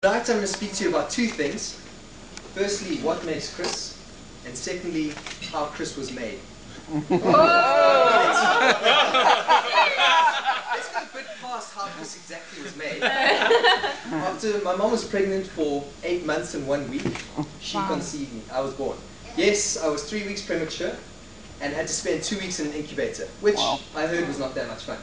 Tonight I'm going to speak to you about two things. Firstly, what makes Chris, and secondly, how Chris was made. Let's go a bit past how Chris exactly was made. After my mom was pregnant for 8 months and 1 week, she conceived me. I was born. Yes, I was 3 weeks premature and had to spend 2 weeks in an incubator, which I heard was not that much fun.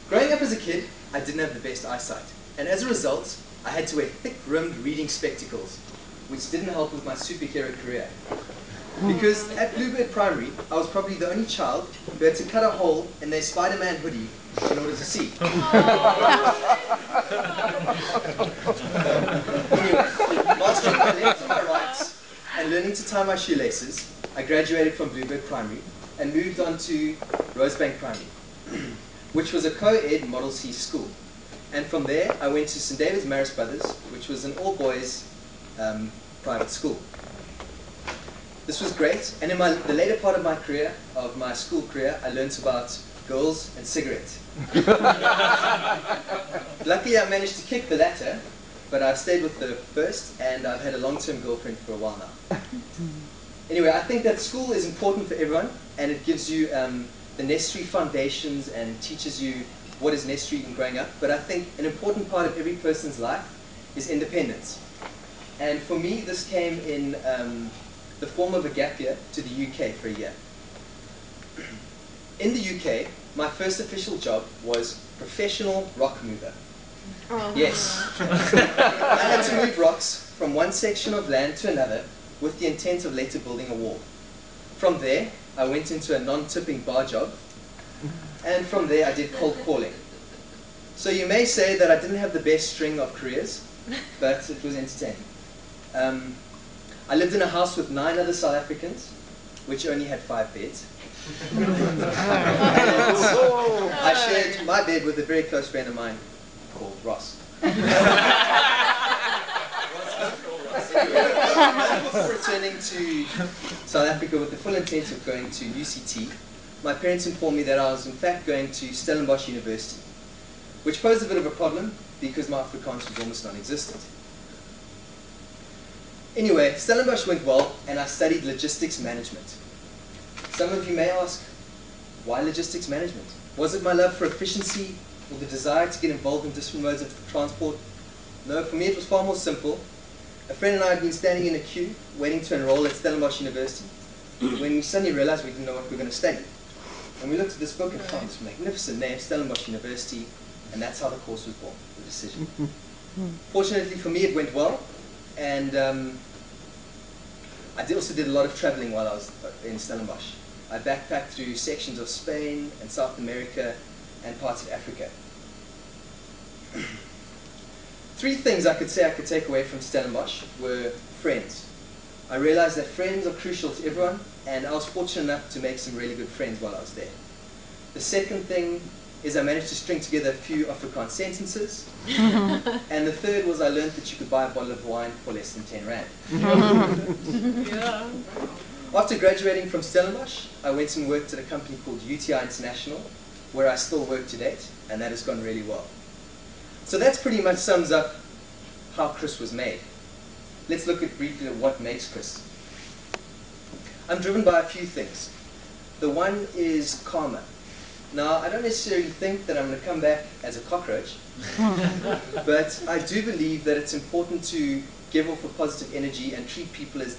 Growing up as a kid, I didn't have the best eyesight. And as a result, I had to wear thick-rimmed reading spectacles, which didn't help with my superhero career. Because at Bluebird Primary, I was probably the only child who had to cut a hole in their Spider-Man hoodie in order to see. Anyway, mastering my left and my rights and learning to tie my shoelaces, I graduated from Bluebird Primary and moved on to Rosebank Primary, which was a co-ed Model C school. And from there, I went to St. David's Marist Brothers, which was an all-boys private school. This was great, and in the later part of my career, of my school career, I learned about girls and cigarettes. Luckily, I managed to kick the latter, but I've stayed with the first, and I've had a long-term girlfriend for a while now. Anyway, I think that school is important for everyone, and it gives you the necessary foundations and teaches you what is necessary in growing up. But I think an important part of every person's life is independence. And for me, this came in the form of a gap year to the UK for a year. In the UK, my first official job was professional rock mover. Oh. Yes. I had to move rocks from one section of land to another with the intent of later building a wall. From there, I went into a non-tipping bar job, and from there I did cold calling. So you may say that I didn't have the best string of careers, but it was entertaining. I lived in a house with 9 other South Africans, which only had 5 beds. I shared my bed with a very close friend of mine called Ross. Before returning to South Africa with the full intent of going to UCT, my parents informed me that I was in fact going to Stellenbosch University, which posed a bit of a problem because my Afrikaans was almost non-existent. Anyway, Stellenbosch went well, and I studied logistics management. Some of you may ask, why logistics management? Was it my love for efficiency or the desire to get involved in different modes of transport? No, for me it was far more simple. A friend and I had been standing in a queue, waiting to enroll at Stellenbosch University, when we suddenly realized we didn't know what we were going to study. And we looked at this book and found this magnificent name, Stellenbosch University, and that's how the course was born, the decision. Fortunately for me, it went well, and I also did a lot of traveling while I was in Stellenbosch. I backpacked through sections of Spain and South America and parts of Africa. 3 things I could say I could take away from Stellenbosch were friends. I realized that friends are crucial to everyone, and I was fortunate enough to make some really good friends while I was there. The second thing is I managed to string together a few Afrikaans sentences. And the third was I learned that you could buy a bottle of wine for less than 10 rand. Yeah. After graduating from Stellenbosch, I went and worked at a company called UTI International, where I still work to date, and that has gone really well. So that pretty much sums up how Chris was made. Let's look at briefly at what makes Chris. I'm driven by a few things. The one is karma. Now, I don't necessarily think that I'm going to come back as a cockroach, but I do believe that it's important to give off a positive energy and treat people as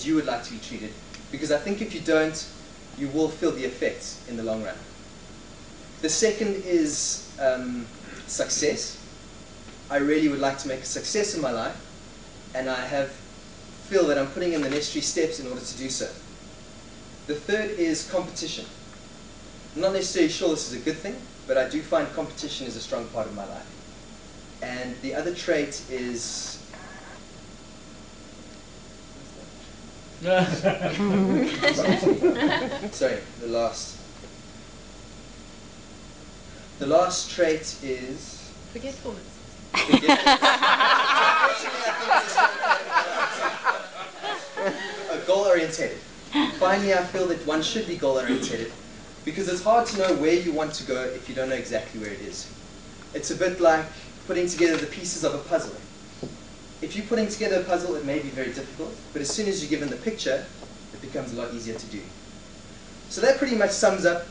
you would like to be treated, because I think if you don't, you will feel the effects in the long run. The second is success. I really would like to make a success in my life, and I feel that I'm putting in the necessary steps in order to do so. The third is competition. I'm not necessarily sure this is a good thing, but I do find competition is a strong part of my life. And the other trait is... Sorry, the last trait is... Forgetfulness. Goal-orientated. Finally, I feel that one should be goal-orientated, because it's hard to know where you want to go if you don't know exactly where it is. It's a bit like putting together the pieces of a puzzle. If you're putting together a puzzle, it may be very difficult, but as soon as you're given the picture, it becomes a lot easier to do. So that pretty much sums up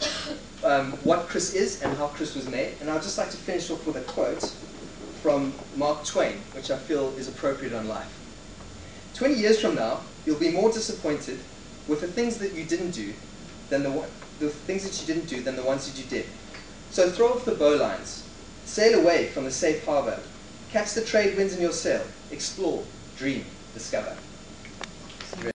what Chris is and how Chris was made. And I'd just like to finish off with a quote from Mark Twain, which I feel is appropriate on life. 20 years from now, you'll be more disappointed with the things that you didn't do than the ones that you did. So throw off the bowlines, sail away from the safe harbor, catch the trade winds in your sail, explore, dream, discover.